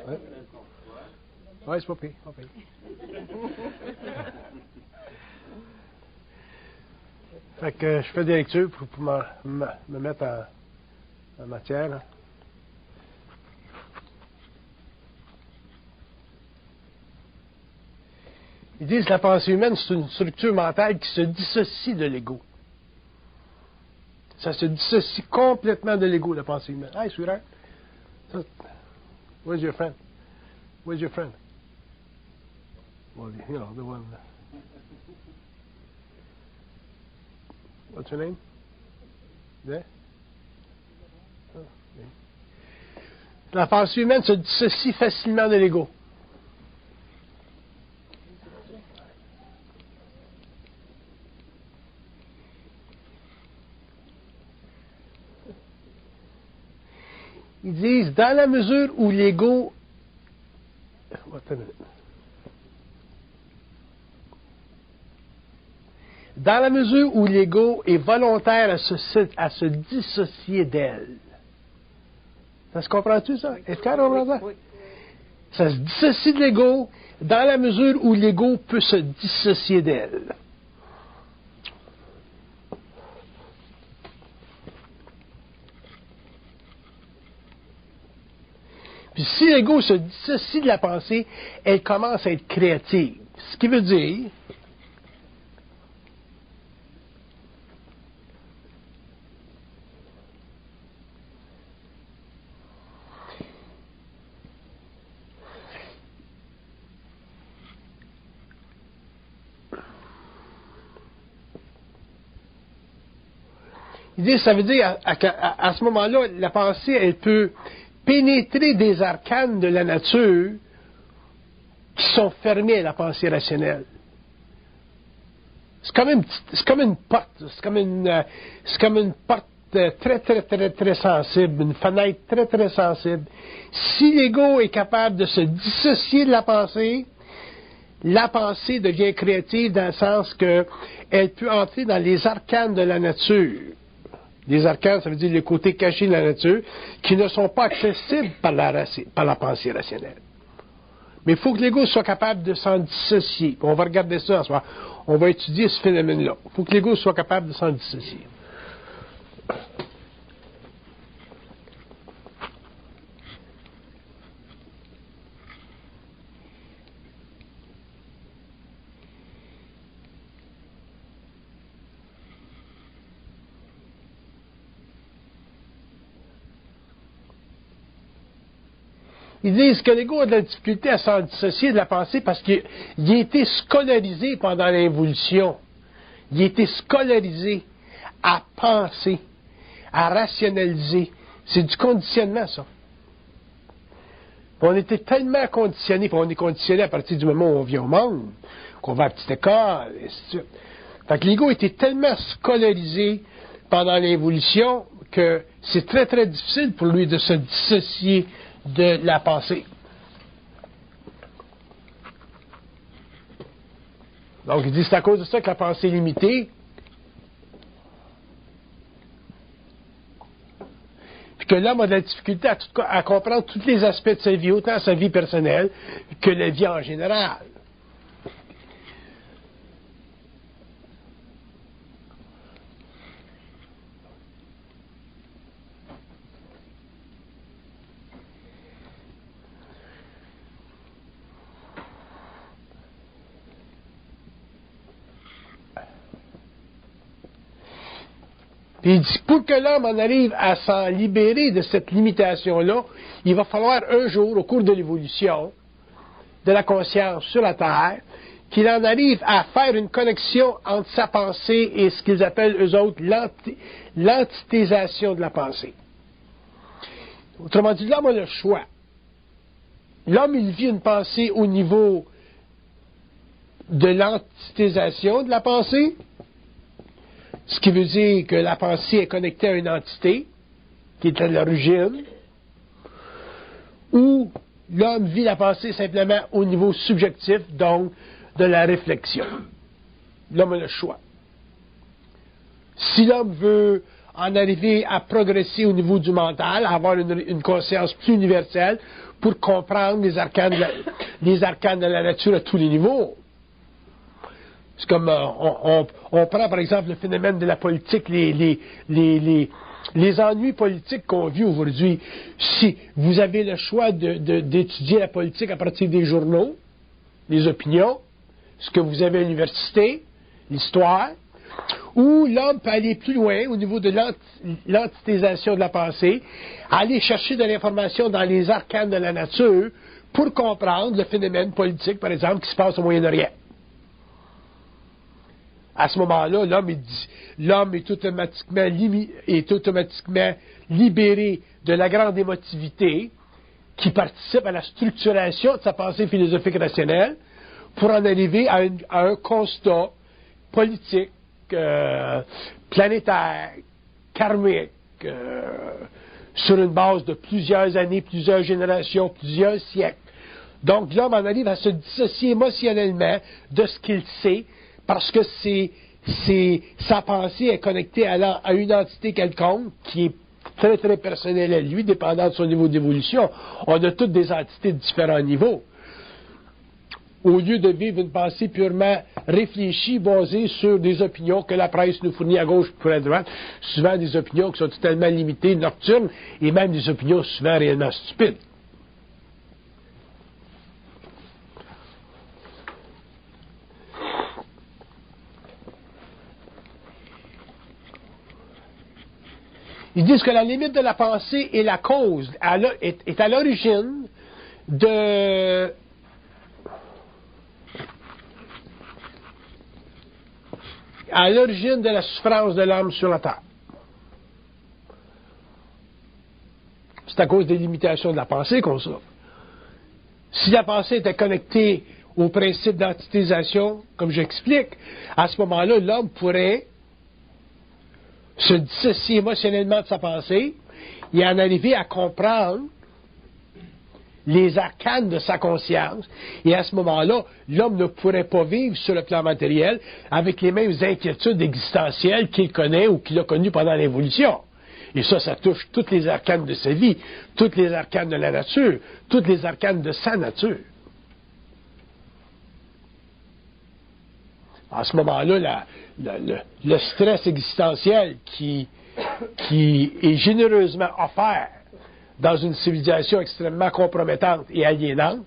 Ouais, ouais c'est pas pire, pas pire. Fait que je fais des lectures pour me mettre en matière. Là. Ils disent que la pensée humaine, c'est une structure mentale qui se dissocie de l'ego. Ça se dissocie complètement de l'ego, la pensée humaine. Hi, sweetheart. Where's your friend? Where's your friend? Well, you know, the one. What's her name? There? Oh, okay. La pensée humaine se dissocie facilement de l'ego. Ils disent, dans la mesure où l'ego... Dans la mesure où l'ego est volontaire à se dissocier d'elle. Ça se comprend-tu, ça? Est-ce qu'on comprend ça? Ça se dissocie de l'ego dans la mesure où l'ego peut se dissocier d'elle. Puis si l'ego se dissocie de la pensée, elle commence à être créative. Ce qui veut dire ça veut dire à ce moment-là, la pensée, elle peut pénétrer des arcanes de la nature qui sont fermés à la pensée rationnelle. C'est comme une porte, c'est comme une porte très, très, très, très sensible, une fenêtre très, très sensible. Si l'ego est capable de se dissocier de la pensée devient créative dans le sens qu'elle peut entrer dans les arcanes de la nature. Les arcanes, ça veut dire les côtés cachés de la nature, qui ne sont pas accessibles par la pensée rationnelle. Mais il faut que l'ego soit capable de s'en dissocier. On va regarder ça en ce moment. On va étudier ce phénomène-là. Il faut que l'ego soit capable de s'en dissocier. Ils disent que l'ego a de la difficulté à s'en dissocier de la pensée parce qu'il a été scolarisé pendant l'évolution. Il a été scolarisé à penser, à rationaliser. C'est du conditionnement, ça. On était tellement conditionnés, puis on est conditionné à partir du moment où on vient au monde, qu'on va à la petite école, et ainsi de suite. Fait que l'ego était tellement scolarisé pendant l'évolution que c'est très, très difficile pour lui de se dissocier de la pensée. Donc, il dit c'est à cause de ça que la pensée est limitée. Puis que l'homme a de la difficulté à comprendre tous les aspects de sa vie, autant sa vie personnelle que la vie en général. Il dit, pour que l'homme en arrive à s'en libérer de cette limitation-là, il va falloir un jour, au cours de l'évolution de la conscience sur la Terre, qu'il en arrive à faire une connexion entre sa pensée et ce qu'ils appellent, eux autres, l'antitésation de la pensée. Autrement dit, l'homme a le choix. L'homme, il vit une pensée au niveau de l'antitésation de la pensée, ce qui veut dire que la pensée est connectée à une entité, qui est à l'origine, ou l'homme vit la pensée simplement au niveau subjectif, donc de la réflexion. L'homme a le choix. Si l'homme veut en arriver à progresser au niveau du mental, à avoir une conscience plus universelle pour comprendre les arcanes de la nature à tous les niveaux. C'est comme on prend par exemple le phénomène de la politique, les ennuis politiques qu'on vit aujourd'hui. Si vous avez le choix d'étudier la politique à partir des journaux, des opinions, ce que vous avez à l'université, l'histoire, où l'homme peut aller plus loin au niveau de l'entitésation de la pensée, aller chercher de l'information dans les arcanes de la nature pour comprendre le phénomène politique, par exemple, qui se passe au Moyen-Orient. À ce moment-là, l'homme est automatiquement libéré de la grande émotivité qui participe à la structuration de sa pensée philosophique rationnelle pour en arriver à un constat politique, planétaire, karmique, sur une base de plusieurs années, plusieurs générations, plusieurs siècles. Donc l'homme en arrive à se dissocier émotionnellement de ce qu'il sait, parce que sa pensée est connectée à une entité quelconque qui est très très personnelle à lui, dépendant de son niveau d'évolution. On a toutes des entités de différents niveaux. Au lieu de vivre une pensée purement réfléchie, basée sur des opinions que la presse nous fournit à gauche pour à droite, souvent des opinions qui sont totalement limitées, nocturnes, et même des opinions souvent réellement stupides. Ils disent que la limite de la pensée est la cause, est à l'origine de la souffrance de l'homme sur la terre. C'est à cause des limitations de la pensée qu'on souffre. Si la pensée était connectée au principe d'entitésation, comme j'explique, à ce moment-là, l'homme pourrait se dissocier émotionnellement de sa pensée et en arriver à comprendre les arcanes de sa conscience. Et à ce moment-là, l'homme ne pourrait pas vivre sur le plan matériel avec les mêmes inquiétudes existentielles qu'il connaît ou qu'il a connues pendant l'évolution. Et ça touche toutes les arcanes de sa vie, toutes les arcanes de la nature, toutes les arcanes de sa nature. À ce moment-là, le stress existentiel qui est généreusement offert dans une civilisation extrêmement compromettante et aliénante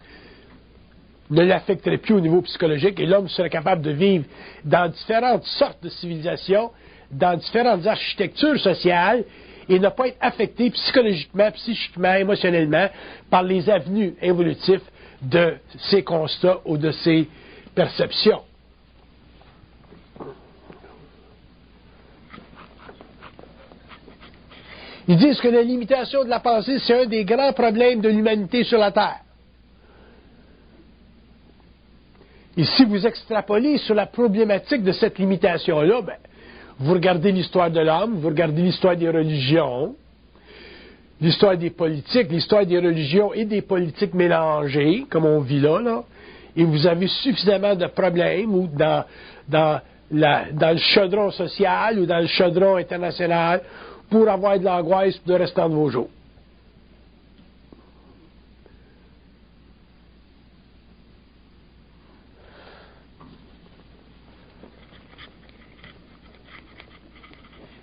ne l'affecterait plus au niveau psychologique et l'homme serait capable de vivre dans différentes sortes de civilisations, dans différentes architectures sociales et ne pas être affecté psychologiquement, psychiquement, émotionnellement par les avenues évolutives de ces constats ou de ces perceptions. Ils disent que la limitation de la pensée, c'est un des grands problèmes de l'humanité sur la Terre. Et si vous extrapolez sur la problématique de cette limitation-là, vous regardez l'histoire de l'homme, vous regardez l'histoire des religions, l'histoire des politiques, l'histoire des religions et des politiques mélangées, comme on vit là, et vous avez suffisamment de problèmes ou dans le chaudron social ou dans le chaudron international pour avoir de l'angoisse pour le restant de vos jours.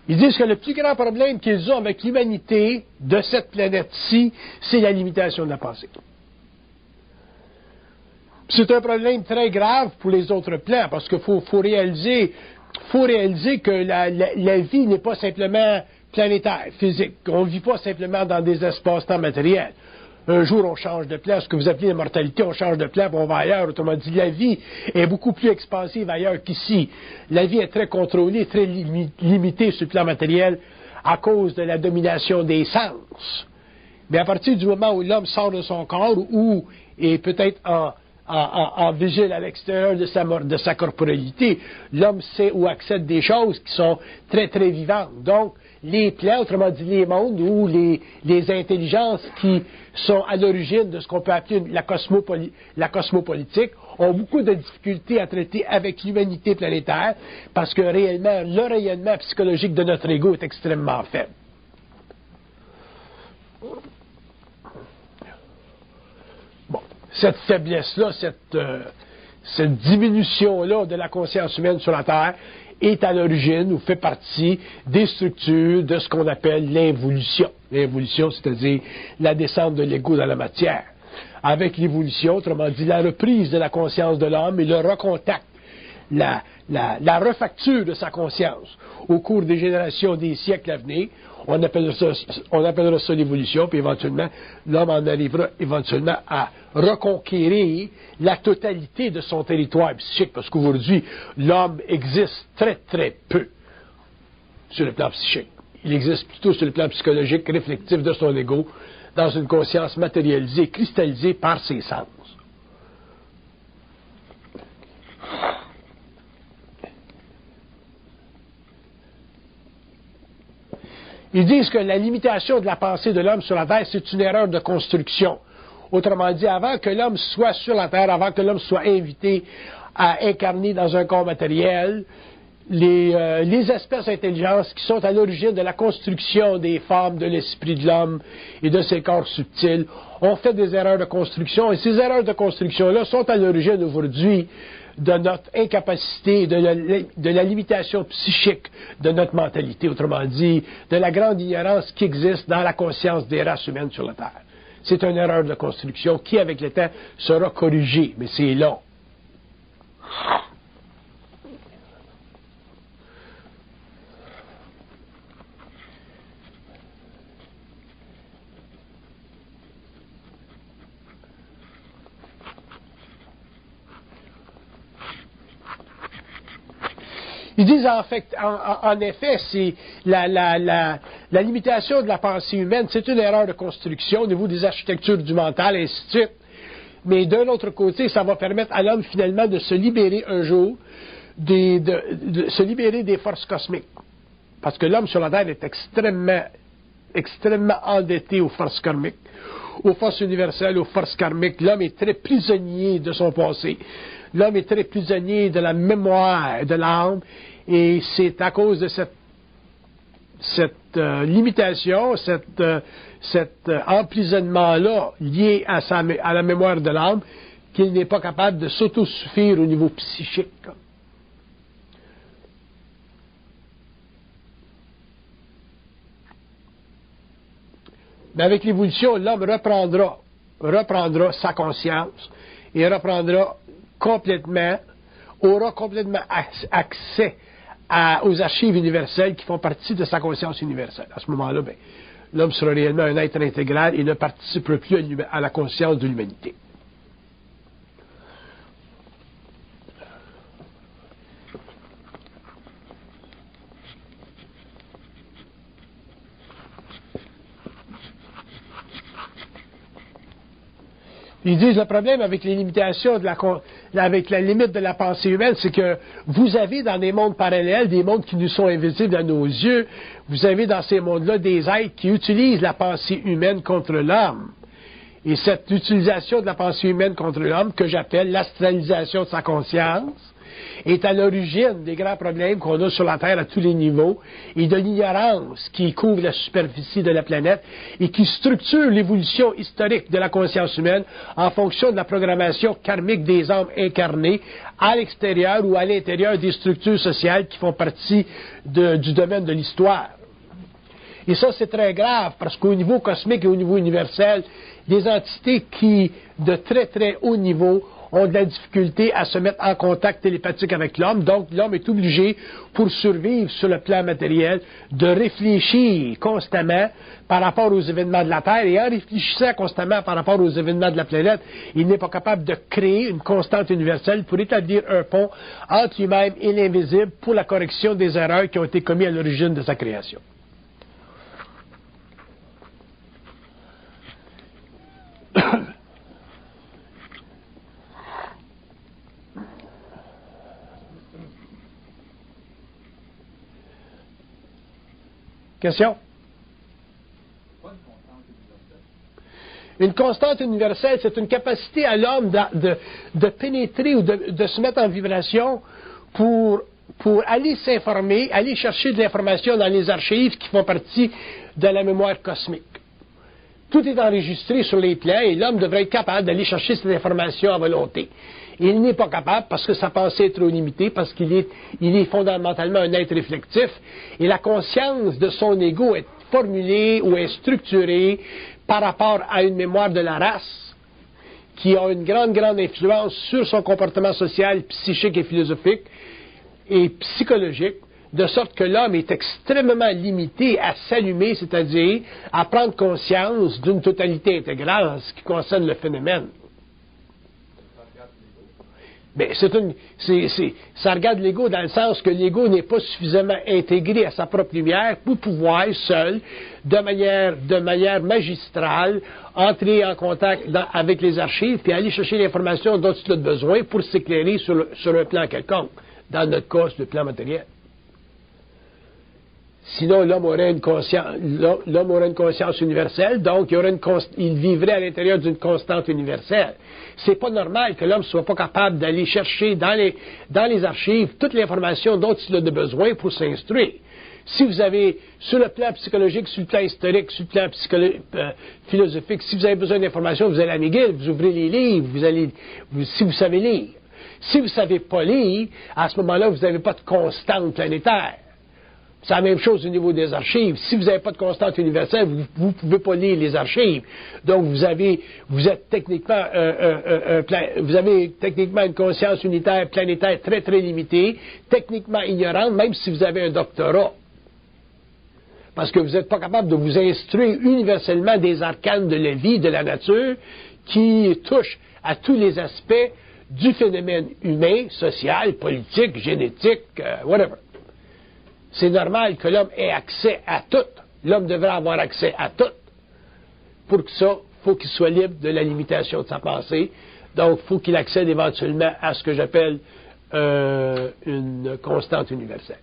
Ils disent que le plus grand problème qu'ils ont avec l'humanité de cette planète-ci, c'est la limitation de la pensée. C'est un problème très grave pour les autres plans, parce qu'il faut réaliser que la vie n'est pas simplement planétaire, physique. On ne vit pas simplement dans des espaces-temps matériels. Un jour, on change de plan, ce que vous appelez l'immortalité, on change de plan, puis on va ailleurs. Autrement dit, la vie est beaucoup plus expansive ailleurs qu'ici. La vie est très contrôlée, très limitée sur le plan matériel à cause de la domination des sens. Mais à partir du moment où l'homme sort de son corps ou est peut-être en vigile à l'extérieur de sa corporalité, l'homme sait ou accepte des choses qui sont très, très vivantes. Donc, les plans, autrement dit les mondes, ou les intelligences qui sont à l'origine de ce qu'on peut appeler la cosmopolitique, ont beaucoup de difficultés à traiter avec l'humanité planétaire parce que réellement, le rayonnement psychologique de notre ego est extrêmement faible. Bon, cette faiblesse-là, cette diminution-là de la conscience humaine sur la Terre est à l'origine ou fait partie des structures de ce qu'on appelle l'involution. L'involution, c'est-à-dire la descente de l'ego dans la matière. Avec l'évolution, autrement dit, la reprise de la conscience de l'homme et le recontact, la refacture de sa conscience au cours des générations, des siècles à venir, on appellera ça l'évolution, puis éventuellement, l'homme en arrivera éventuellement à reconquérir la totalité de son territoire psychique, parce qu'aujourd'hui, l'homme existe très, très peu sur le plan psychique. Il existe plutôt sur le plan psychologique, réflectif de son ego, dans une conscience matérialisée, cristallisée par ses sens. Ils disent que la limitation de la pensée de l'homme sur la Terre, c'est une erreur de construction. Autrement dit, avant que l'homme soit sur la Terre, avant que l'homme soit invité à incarner dans un corps matériel, les espèces intelligentes qui sont à l'origine de la construction des formes de l'esprit de l'homme et de ses corps subtils ont fait des erreurs de construction. Et ces erreurs de construction-là sont à l'origine aujourd'hui de notre incapacité, de la limitation psychique de notre mentalité, autrement dit, de la grande ignorance qui existe dans la conscience des races humaines sur la Terre. C'est une erreur de construction qui, avec le temps, sera corrigée, mais c'est long. Ils disent en effet, c'est la limitation de la pensée humaine, c'est une erreur de construction au niveau des architectures du mental, et ainsi de suite. Mais d'un autre côté, ça va permettre à l'homme finalement de se libérer un jour, de se libérer des forces cosmiques. Parce que l'homme sur la Terre est extrêmement endetté aux forces karmiques, aux forces universelles, aux forces karmiques. L'homme est très prisonnier de son passé. L'homme est très prisonnier de la mémoire de l'âme, et c'est à cause de cette limitation, cet emprisonnement-là lié à la mémoire de l'âme, qu'il n'est pas capable de s'autosuffire au niveau psychique. Mais avec l'évolution, l'homme reprendra sa conscience et aura complètement accès aux archives universelles qui font partie de sa conscience universelle. À ce moment-là, l'homme sera réellement un être intégral et ne participera plus à la conscience de l'humanité. Ils disent le problème avec les limitations avec la limite de la pensée humaine, c'est que vous avez dans des mondes parallèles, des mondes qui nous sont invisibles à nos yeux, vous avez dans ces mondes-là des êtres qui utilisent la pensée humaine contre l'homme. Et cette utilisation de la pensée humaine contre l'homme, que j'appelle l'astralisation de sa conscience, est à l'origine des grands problèmes qu'on a sur la Terre à tous les niveaux et de l'ignorance qui couvre la superficie de la planète et qui structure l'évolution historique de la conscience humaine en fonction de la programmation karmique des âmes incarnées à l'extérieur ou à l'intérieur des structures sociales qui font partie du domaine de l'histoire. Et ça, c'est très grave parce qu'au niveau cosmique et au niveau universel, des entités qui, de très très haut niveau, ont de la difficulté à se mettre en contact télépathique avec l'homme. Donc, l'homme est obligé, pour survivre sur le plan matériel, de réfléchir constamment par rapport aux événements de la Terre. Et en réfléchissant constamment par rapport aux événements de la planète, il n'est pas capable de créer une constante universelle pour établir un pont entre lui-même et l'invisible pour la correction des erreurs qui ont été commises à l'origine de sa création. Question? Une constante universelle, c'est une capacité à l'homme de pénétrer ou de se mettre en vibration pour aller s'informer, aller chercher de l'information dans les archives qui font partie de la mémoire cosmique. Tout est enregistré sur les plans et l'homme devrait être capable d'aller chercher cette information à volonté. Il n'est pas capable parce que sa pensée est trop limitée, parce qu'il est fondamentalement un être réflectif et la conscience de son ego est formulée ou est structurée par rapport à une mémoire de la race qui a une grande influence sur son comportement social, psychique et philosophique et psychologique, de sorte que l'homme est extrêmement limité à s'allumer, c'est-à-dire à prendre conscience d'une totalité intégrale en ce qui concerne le phénomène. Mais ça regarde l'ego dans le sens que l'ego n'est pas suffisamment intégré à sa propre lumière pour pouvoir, seul, de manière magistrale, entrer en contact avec les archives puis aller chercher l'information dont il a besoin pour s'éclairer sur un plan quelconque. Dans notre cas, sur le plan matériel. Sinon, l'homme aurait une conscience universelle, donc il vivrait à l'intérieur d'une constante universelle. C'est pas normal que l'homme soit pas capable d'aller chercher dans les archives toute l'information dont il a besoin pour s'instruire. Si vous avez, sur le plan psychologique, sur le plan historique, sur le plan philosophique, si vous avez besoin d'informations, vous allez à McGill, vous ouvrez les livres, si vous savez lire. Si vous ne savez pas lire, à ce moment-là, vous n'avez pas de constante planétaire. C'est la même chose au niveau des archives. Si vous n'avez pas de constante universelle, vous ne pouvez pas lire les archives. Donc, vous avez techniquement une conscience unitaire planétaire très, très limitée, techniquement ignorante, même si vous avez un doctorat. Parce que vous n'êtes pas capable de vous instruire universellement des arcanes de la vie, de la nature, qui touchent à tous les aspects du phénomène humain, social, politique, génétique, whatever. C'est normal que l'homme ait accès à tout. L'homme devrait avoir accès à tout. Pour que ça, il faut qu'il soit libre de la limitation de sa pensée. Donc, il faut qu'il accède éventuellement à ce que j'appelle une constante universelle.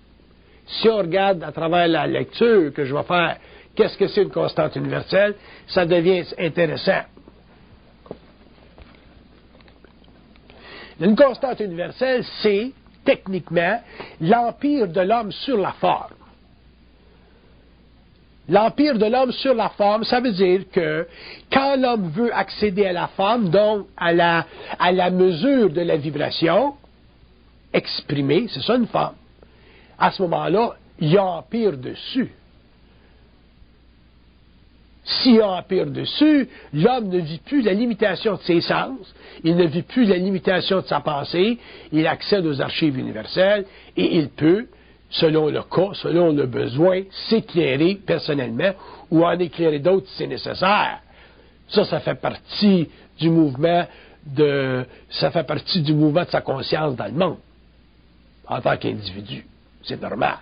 Si on regarde à travers la lecture que je vais faire, qu'est-ce que c'est une constante universelle, ça devient intéressant. Une constante universelle, c'est, techniquement, l'empire de l'homme sur la forme. L'empire de l'homme sur la forme, ça veut dire que quand l'homme veut accéder à la forme, donc à la mesure de la vibration exprimée, c'est ça une forme, à ce moment-là, il y a empire dessus. S'il y a empire dessus, l'homme ne vit plus la limitation de ses sens, il ne vit plus la limitation de sa pensée, il accède aux archives universelles et il peut, selon le cas, selon le besoin, s'éclairer personnellement ou en éclairer d'autres si c'est nécessaire. Ça fait partie du mouvement de sa conscience dans le monde, en tant qu'individu. C'est normal.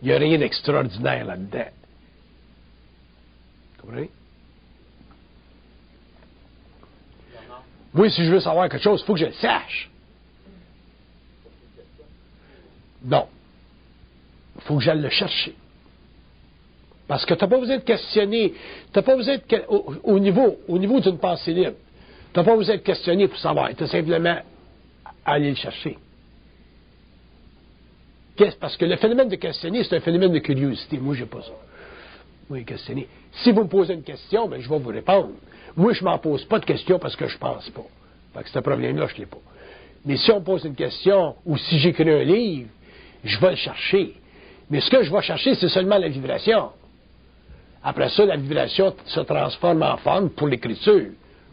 Il n'y a rien d'extraordinaire là-dedans. Comprenez? Oui, si je veux savoir quelque chose, il faut que je le sache. Non. Il faut que j'aille le chercher. Parce que tu n'as pas besoin de questionner. Tu n'as pas besoin de, au niveau d'une pensée libre. Tu n'as pas besoin de questionner pour savoir. Tu as simplement à aller le chercher. Parce que le phénomène de questionner, c'est un phénomène de curiosité. Moi, je n'ai pas ça. Oui, questionner. Si vous me posez une question, ben, je vais vous répondre. Moi, je ne m'en pose pas de questions parce que je ne pense pas. Fait que ce problème-là, je ne l'ai pas. Mais si on me pose une question, ou si j'écris un livre, je vais le chercher. Mais ce que je vais chercher, c'est seulement la vibration. Après ça, la vibration se transforme en forme pour l'écriture,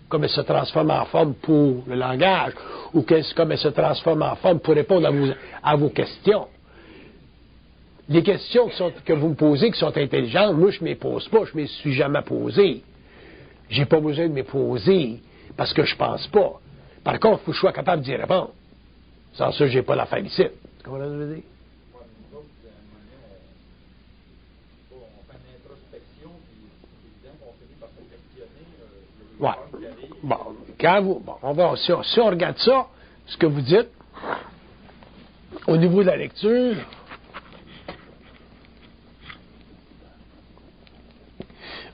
comme elle se transforme en forme pour le langage, ou comme elle se transforme en forme pour répondre à vos questions. Les questions que vous me posez, qui sont intelligentes, moi, je ne me les pose pas, je ne me les suis jamais posées. Je n'ai pas besoin de me les poser, parce que je ne pense pas. Par contre, il faut que je sois capable d'y répondre. Sans ça, je n'ai pas l'affaire ici. Tu comprends ce que je veux dire? Ouais. Bon, si on regarde ça, ce que vous dites, au niveau de la lecture,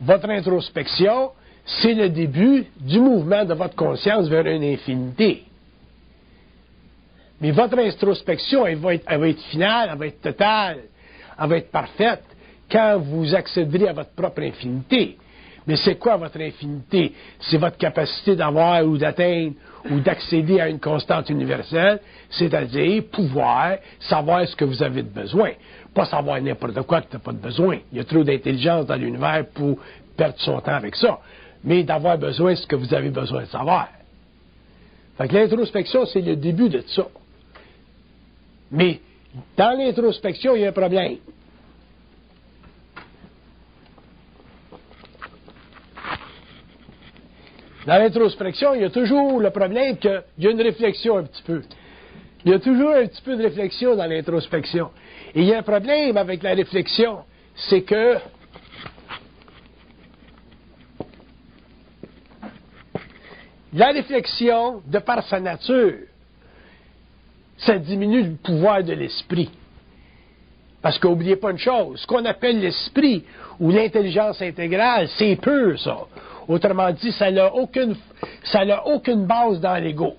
votre introspection, c'est le début du mouvement de votre conscience vers une infinité. Mais votre introspection, elle va être finale, elle va être totale, elle va être parfaite quand vous accéderez à votre propre infinité. Mais c'est quoi votre infinité? C'est votre capacité d'avoir ou d'atteindre ou d'accéder à une constante universelle, c'est-à-dire pouvoir savoir ce que vous avez de besoin. Pas savoir n'importe quoi que tu n'as pas de besoin. Il y a trop d'intelligence dans l'univers pour perdre son temps avec ça. Mais d'avoir besoin de ce que vous avez besoin de savoir. Fait que l'introspection, c'est le début de ça. Mais dans l'introspection, il y a un problème. Dans l'introspection, il y a toujours le problème qu'il y a une réflexion un petit peu. Il y a toujours un petit peu de réflexion dans l'introspection. Et il y a un problème avec la réflexion, c'est que la réflexion, de par sa nature, ça diminue le pouvoir de l'esprit. Parce qu'oubliez pas une chose, ce qu'on appelle l'esprit ou l'intelligence intégrale, c'est pur, ça. Autrement dit, ça n'a aucune base dans l'ego.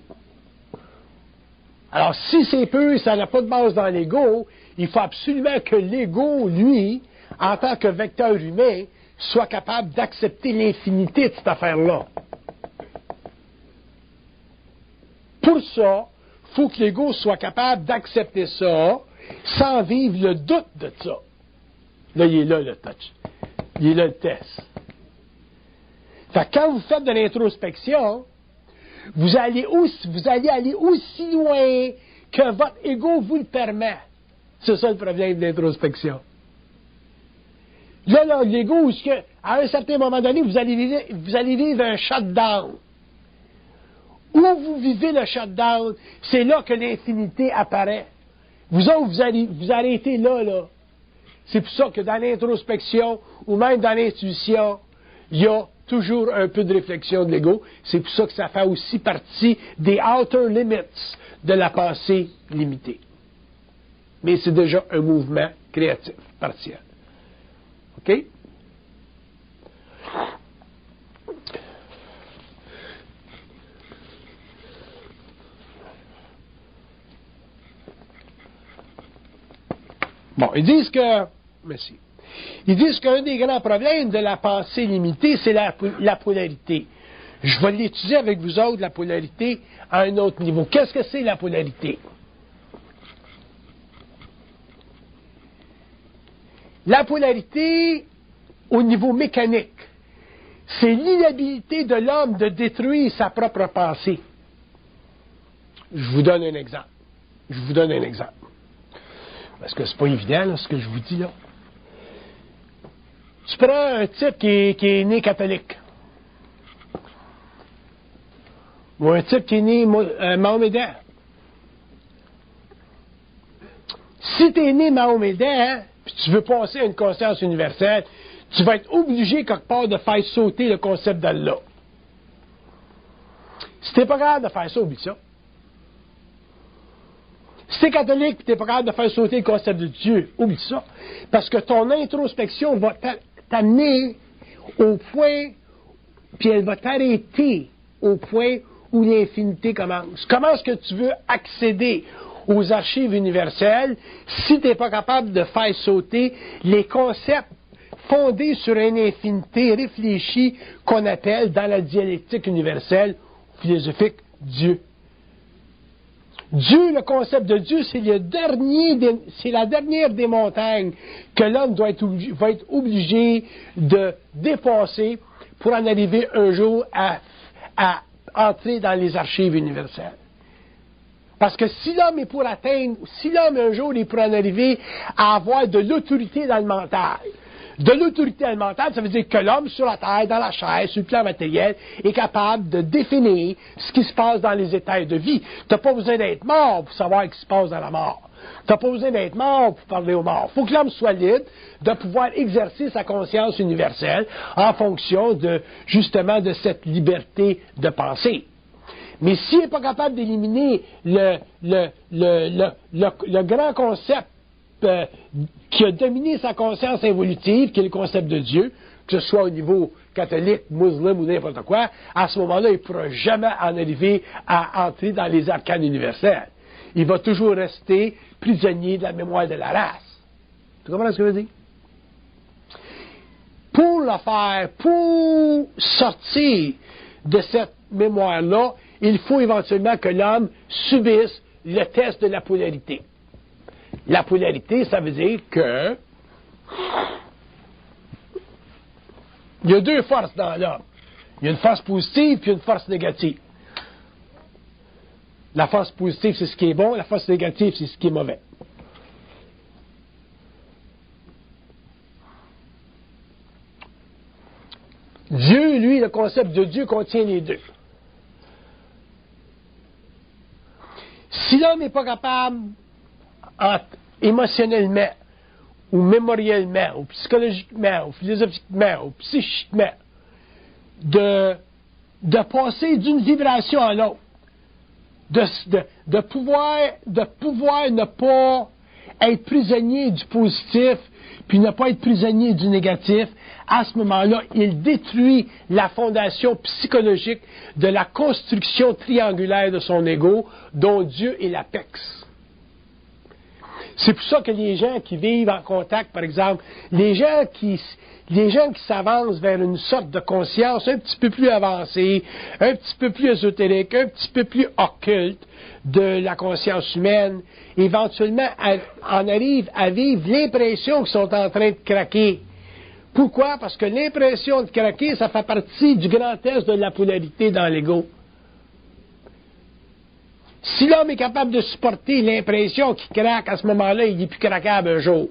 Alors, si c'est pur, ça n'a pas de base dans l'ego, il faut absolument que l'ego, lui, en tant que vecteur humain, soit capable d'accepter l'infinité de cette affaire-là. Pour ça, il faut que l'ego soit capable d'accepter ça sans vivre le doute de ça. Là, il est là le touch. Il est là le test. Fait que quand vous faites de l'introspection, vous allez aller aussi loin que votre ego vous le permet. C'est ça le problème de l'introspection. Là, l'ego, à un certain moment donné, vous allez vivre un shutdown. Où vous vivez le shutdown, c'est là que l'infinité apparaît. Vous autres, vous arrêtez là. C'est pour ça que dans l'introspection, ou même dans l'intuition, il y a toujours un peu de réflexion de l'ego. C'est pour ça que ça fait aussi partie des outer limits de la pensée limitée. Mais c'est déjà un mouvement créatif, partiel. OK? Bon, ils disent que... Merci. Ils disent qu'un des grands problèmes de la pensée limitée, c'est la polarité. Je vais l'étudier avec vous autres, la polarité, à un autre niveau. Qu'est-ce que c'est la polarité? La polarité, au niveau mécanique, c'est l'inhabilité de l'homme de détruire sa propre pensée. Je vous donne un exemple. Parce que c'est pas évident, là, ce que je vous dis, là. Tu prends un type qui est né catholique. Ou un type qui est né mahomédan. Si tu es né mahomédan, puis tu veux passer à une conscience universelle, tu vas être obligé quelque part de faire sauter le concept d'Allah. Si tu n'es pas capable de faire ça, oublie ça. Si tu es catholique et tu n'es pas capable de faire sauter le concept de Dieu, oublie ça. Parce que ton introspection va t'amener au point, puis elle va t'arrêter au point où l'infinité commence. Comment est-ce que tu veux accéder aux archives universelles si tu n'es pas capable de faire sauter les concepts fondés sur une infinité réfléchie qu'on appelle dans la dialectique universelle philosophique Dieu? Dieu, le concept de Dieu, c'est la dernière des montagnes que l'homme va être obligé de dépasser pour en arriver un jour à entrer dans les archives universelles. Parce que si l'homme un jour est pour en arriver à avoir de l'autorité dans le mental, ça veut dire que l'homme sur la terre, dans la chair, sur le plan matériel, est capable de définir ce qui se passe dans les états de vie. Tu n'as pas besoin d'être mort pour savoir ce qui se passe dans la mort. Tu n'as pas besoin d'être mort pour parler aux morts. Il faut que l'homme soit libre de pouvoir exercer sa conscience universelle en fonction justement de cette liberté de penser. Mais s'il n'est pas capable d'éliminer le grand concept qui a dominé sa conscience évolutive, qui est le concept de Dieu, que ce soit au niveau catholique, musulman ou n'importe quoi, à ce moment-là, il ne pourra jamais en arriver à entrer dans les arcanes universels. Il va toujours rester prisonnier de la mémoire de la race. Tu comprends ce que je veux dire? Pour le faire, pour sortir de cette mémoire-là, il faut éventuellement que l'homme subisse le test de la polarité. La polarité, ça veut dire que il y a deux forces dans l'homme. Il y a une force positive puis une force négative. La force positive, c'est ce qui est bon, la force négative, c'est ce qui est mauvais. Dieu, lui, le concept de Dieu contient les deux. Si l'homme n'est pas capable, émotionnellement, ou mémoriellement, ou psychologiquement, ou philosophiquement, ou psychiquement, de passer d'une vibration à l'autre, de pouvoir ne pas être prisonnier du positif, puis ne pas être prisonnier du négatif, à ce moment-là, il détruit la fondation psychologique de la construction triangulaire de son ego, dont Dieu est l'apex. C'est pour ça que les gens qui vivent en contact, par exemple, les gens qui s'avancent vers une sorte de conscience un petit peu plus avancée, un petit peu plus ésotérique, un petit peu plus occulte de la conscience humaine, éventuellement en arrivent à vivre l'impression qu'ils sont en train de craquer. Pourquoi? Parce que l'impression de craquer, ça fait partie du grand test de la polarité dans l'ego. Si l'homme est capable de supporter l'impression qu'il craque, à ce moment-là, il n'est plus craquable un jour.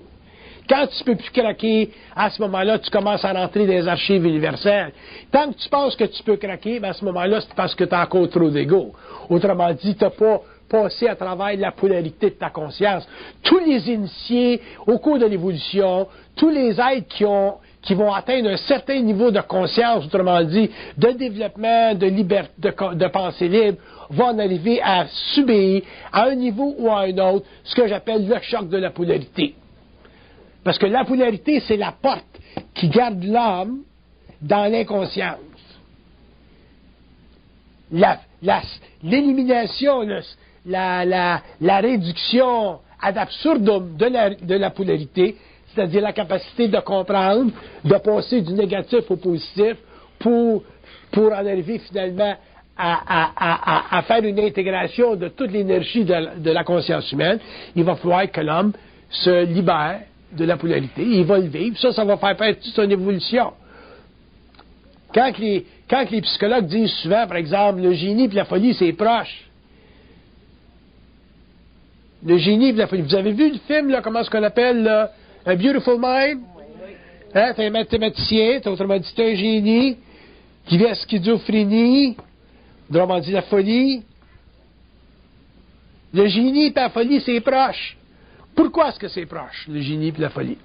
Quand tu ne peux plus craquer, à ce moment-là, tu commences à rentrer dans les archives universelles. Tant que tu penses que tu peux craquer, ben à ce moment-là, c'est parce que tu as encore trop d'ego. Autrement dit, tu n'as pas passé à travers la polarité de ta conscience. Tous les initiés, au cours de l'évolution, tous les êtres qui vont atteindre un certain niveau de conscience, autrement dit, de développement, de liberté, de pensée libre, vont en arriver à subir, à un niveau ou à un autre, ce que j'appelle le choc de la polarité. Parce que la polarité, c'est la porte qui garde l'homme dans l'inconscience. L'élimination, la réduction ad absurdum de la polarité, c'est-à-dire la capacité de comprendre, de passer du négatif au positif pour en arriver finalement à faire une intégration de toute l'énergie de la conscience humaine, il va falloir que l'homme se libère de la polarité. Il va le vivre. Ça va faire partie de son évolution. Quand les psychologues disent souvent, par exemple, le génie et la folie, c'est proche. Le génie et la folie. Vous avez vu le film, là, comment est-ce qu'on appelle, là, A Beautiful Mind? Hein, t'es un mathématicien, autrement dit, t'es un génie qui vit à schizophrénie, autrement dit, la folie. Le génie et la folie, c'est proche. Pourquoi est-ce que c'est proche, le génie et la folie?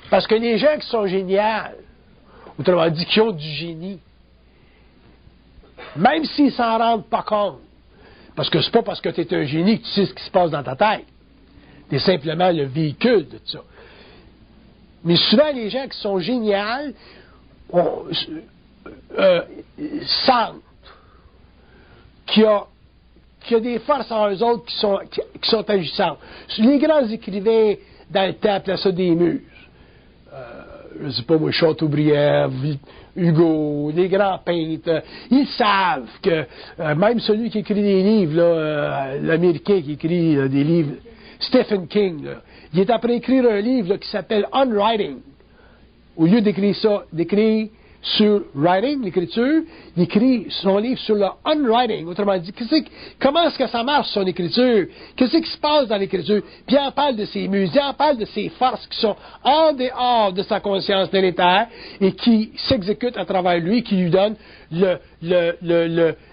Parce que les gens qui sont géniaux, autrement dit, qui ont du génie, même s'ils s'en rendent pas compte, parce que c'est pas parce que tu es un génie que tu sais ce qui se passe dans ta tête. Tu es simplement le véhicule de ça. Mais souvent, les gens qui sont géniaux sentent qu'il y a des forces en eux autres qui sont agissantes. Les grands écrivains dans le temps appelaient ça des muses. Je ne sais pas moi, Chateaubriand, Hugo, les grands peintres, ils savent que même celui qui écrit des livres, l'Américain qui écrit des livres, Stephen King, là, il est après écrire un livre là, qui s'appelle On-Writing. Au lieu d'écrire sur writing, l'écriture, il écrit son livre sur le on-writing. Autrement dit, comment est-ce que ça marche, son écriture? Qu'est-ce qui se passe dans l'écriture? Puis il en parle de ses muses, il en parle de ses forces qui sont en dehors de sa conscience délétère et qui s'exécutent à travers lui, qui lui donnent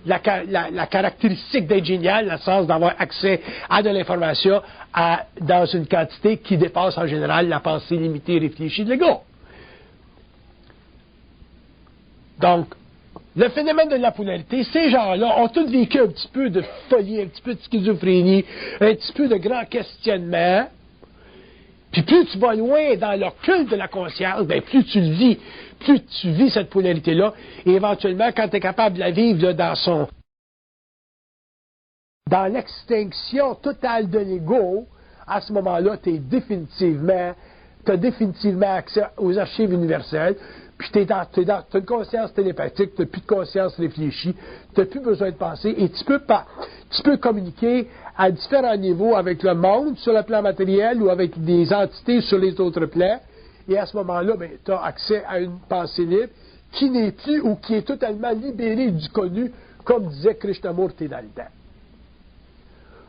la caractéristique d'être génial, le sens d'avoir accès à de l'information dans une quantité qui dépasse en général la pensée limitée et réfléchie de l'ego. Donc, le phénomène de la polarité, ces gens-là ont tous vécu un petit peu de folie, un petit peu de schizophrénie, un petit peu de grand questionnement. Puis plus tu vas loin dans leur culte de la conscience, bien plus tu le vis, plus tu vis cette polarité-là, et éventuellement, quand tu es capable de la vivre là, dans l'extinction totale de l'ego, à ce moment-là, tu as définitivement accès aux archives universelles, puis tu as une conscience télépathique, tu n'as plus de conscience réfléchie, tu n'as plus besoin de penser, et tu peux communiquer à différents niveaux avec le monde sur le plan matériel ou avec des entités sur les autres plans, et à ce moment-là, ben, tu as accès à une pensée libre qui n'est plus ou qui est totalement libérée du connu, comme disait Krishnamurti dans le temps.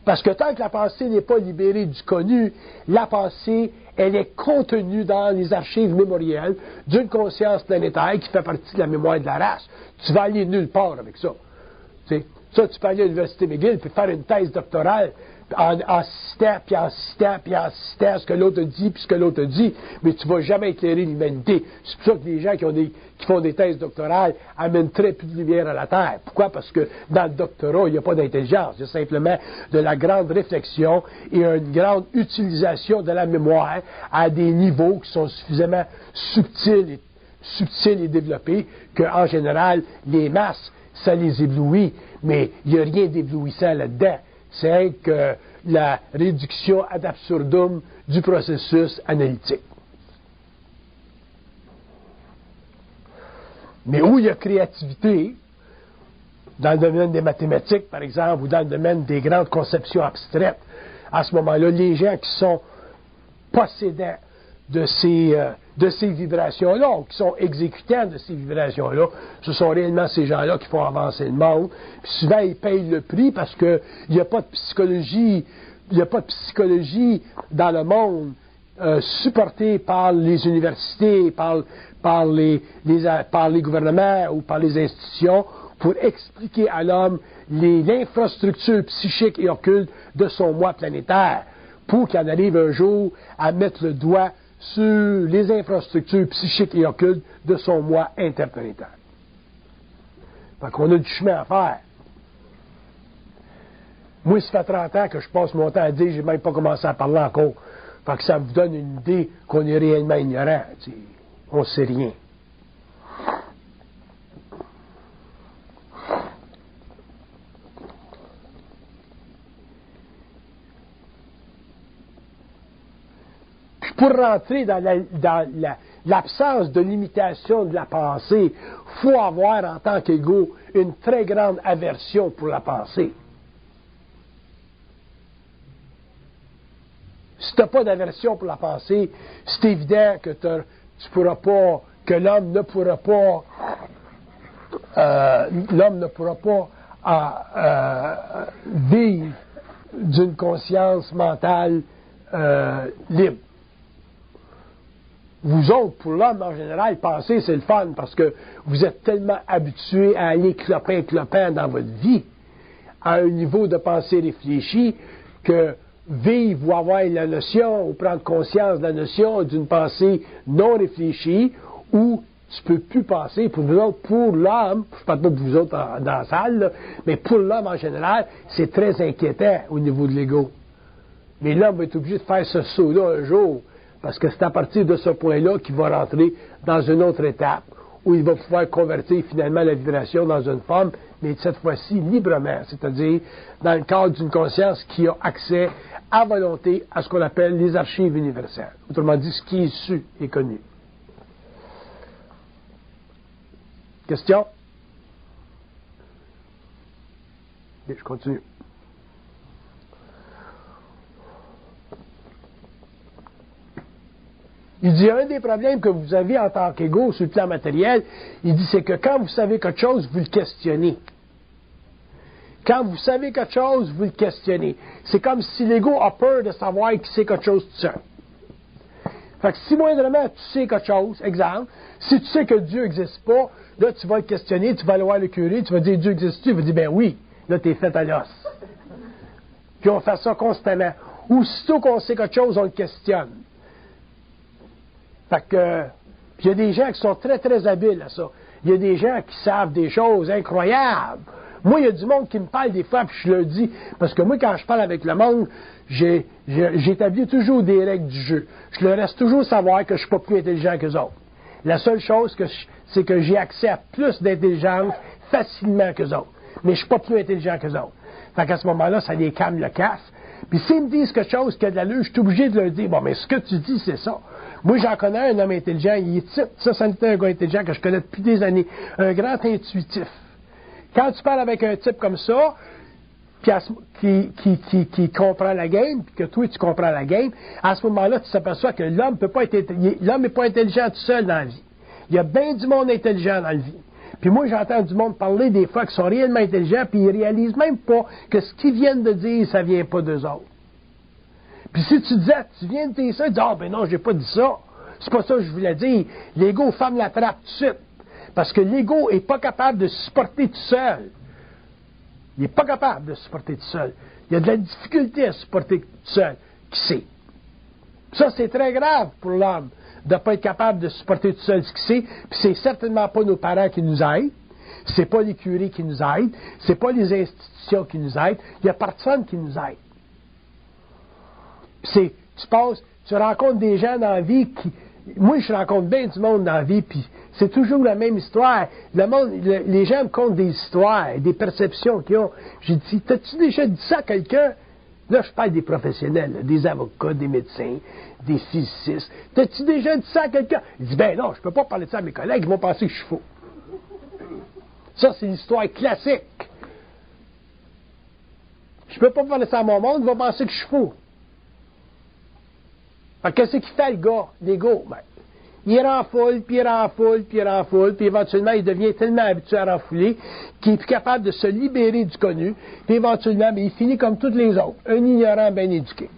Parce que tant que la pensée n'est pas libérée du connu, la pensée, elle est contenue dans les archives mémorielles d'une conscience planétaire qui fait partie de la mémoire de la race. Tu vas aller nulle part avec ça. T'sais, ça, tu peux aller à l'Université McGill puis faire une thèse doctorale en citant, puis en citant, puis en citant ce que l'autre dit, puis ce que l'autre dit, mais tu ne vas jamais éclairer l'humanité. C'est pour ça que les gens qui font des thèses doctorales amènent très peu de lumière à la Terre. Pourquoi? Parce que dans le doctorat, il n'y a pas d'intelligence. Il y a simplement de la grande réflexion et une grande utilisation de la mémoire à des niveaux qui sont suffisamment subtils et développés qu'en général, les masses, ça les éblouit, mais il n'y a rien d'éblouissant là-dedans. C'est que la réduction ad absurdum du processus analytique. Mais où il y a créativité, dans le domaine des mathématiques, par exemple, ou dans le domaine des grandes conceptions abstraites, à ce moment-là, les gens qui sont possédants de ces vibrations-là, ou qui sont exécutants de ces vibrations-là, ce sont réellement ces gens-là qui font avancer le monde. Puis souvent, ils payent le prix parce qu'il n'y a pas de psychologie, dans le monde supportée par les universités, par les gouvernements ou par les institutions pour expliquer à l'homme l'infrastructure psychique et occulte de son moi planétaire, pour qu'il en arrive un jour à mettre le doigt sur les infrastructures psychiques et occultes de son moi interplanétaire. Fait qu'on a du chemin à faire. Moi, ça fait 30 ans que je passe mon temps à dire, j'ai même pas commencé à parler encore. Fait que ça vous donne une idée qu'on est réellement ignorant. T'sais. On ne sait rien. Pour rentrer dans l'absence de limitation de la pensée, il faut avoir en tant qu'ego une très grande aversion pour la pensée. Si tu n'as pas d'aversion pour la pensée, c'est évident que l'homme ne pourra pas vivre d'une conscience mentale libre. Vous autres, pour l'homme en général, penser, c'est le fun parce que vous êtes tellement habitués à aller clopin dans votre vie, à un niveau de pensée réfléchi, que vivre ou avoir la notion, ou prendre conscience de la notion d'une pensée non réfléchie, où tu ne peux plus penser, pour vous autres, pour l'homme, je ne parle pas de vous autres dans la salle, là, mais pour l'homme en général, c'est très inquiétant au niveau de l'ego. Mais l'homme va être obligé de faire ce saut-là un jour, parce que c'est à partir de ce point-là qu'il va rentrer dans une autre étape, où il va pouvoir convertir finalement la vibration dans une forme, mais cette fois-ci librement, c'est-à-dire dans le cadre d'une conscience qui a accès à volonté à ce qu'on appelle les archives universelles. Autrement dit, ce qui est su et connu. Question? Ok, je continue. Il dit, un des problèmes que vous avez en tant qu'ego sur le plan matériel, il dit, c'est que quand vous savez quelque chose, vous le questionnez. Quand vous savez quelque chose, vous le questionnez. C'est comme si l'ego a peur de savoir qu'il sait quelque chose tout seul. Fait que si moindrement tu sais quelque chose, exemple, si tu sais que Dieu n'existe pas, là tu vas le questionner, tu vas aller voir le curé, tu vas dire, Dieu existe-tu? Il va dire, ben oui, là t'es fait à l'os. Puis on fait ça constamment. Aussitôt qu'on sait quelque chose, on le questionne. Fait que, puis il y a des gens qui sont très, très habiles à ça. Il y a des gens qui savent des choses incroyables. Moi, il y a du monde qui me parle des fois, puis je le dis, parce que moi, quand je parle avec le monde, j'établis toujours des règles du jeu. Je leur laisse toujours savoir que je ne suis pas plus intelligent qu'eux autres. La seule chose, c'est que j'ai accès à plus d'intelligence facilement qu'eux autres. Mais je ne suis pas plus intelligent qu'eux autres. Fait qu'à ce moment-là, ça les calme le casse. Puis s'ils me disent quelque chose qui a de l'allure, je suis obligé de leur dire, bon, mais ce que tu dis, c'est ça. Moi, j'en connais un homme intelligent, il est type. Ça c'était un gars intelligent que je connais depuis des années. Un grand intuitif. Quand tu parles avec un type comme ça, qui comprend la game, puis que toi, tu comprends la game, à ce moment-là, tu t'aperçois que l'homme n'est pas intelligent tout seul dans la vie. Il y a bien du monde intelligent dans la vie. Puis moi, j'entends du monde parler des fois qui sont réellement intelligents, puis ils réalisent même pas que ce qu'ils viennent de dire, ça vient pas d'eux autres. Puis si tu disais, tu viens de dire ça, tu dis, ah ben non, j'ai pas dit ça. C'est pas ça que je voulais dire. L'ego ferme la trappe tout de suite. Parce que l'ego n'est pas capable de supporter tout seul. Il n'est pas capable de supporter tout seul. Il y a de la difficulté à supporter tout seul. Qui sait? Ça, c'est très grave pour l'homme de ne pas être capable de supporter tout seul ce qu'il sait. Puis c'est certainement pas nos parents qui nous aident. C'est pas les curés qui nous aident. C'est pas les institutions qui nous aident. Il n'y a personne qui nous aide. Tu rencontres des gens dans la vie qui... Moi, je rencontre bien du monde dans la vie, puis c'est toujours la même histoire. Les gens me content des histoires, des perceptions qu'ils ont. J'ai dit, t'as-tu déjà dit ça à quelqu'un? Là, je parle des professionnels, là, des avocats, des médecins, des physicists. T'as-tu déjà dit ça à quelqu'un? Il dit, ben non, je peux pas parler de ça à mes collègues, ils vont penser que je suis faux. Ça, c'est l'histoire classique. Je peux pas parler ça à mon monde, ils vont penser que je suis faux. Alors, qu'est-ce qu'il fait, le gars, l'ego? Ben, il renfoule, puis il renfoule, puis il renfoule, puis éventuellement, il devient tellement habitué à renfouler qu'il est plus capable de se libérer du connu, puis éventuellement, ben, il finit comme tous les autres, un ignorant bien éduqué.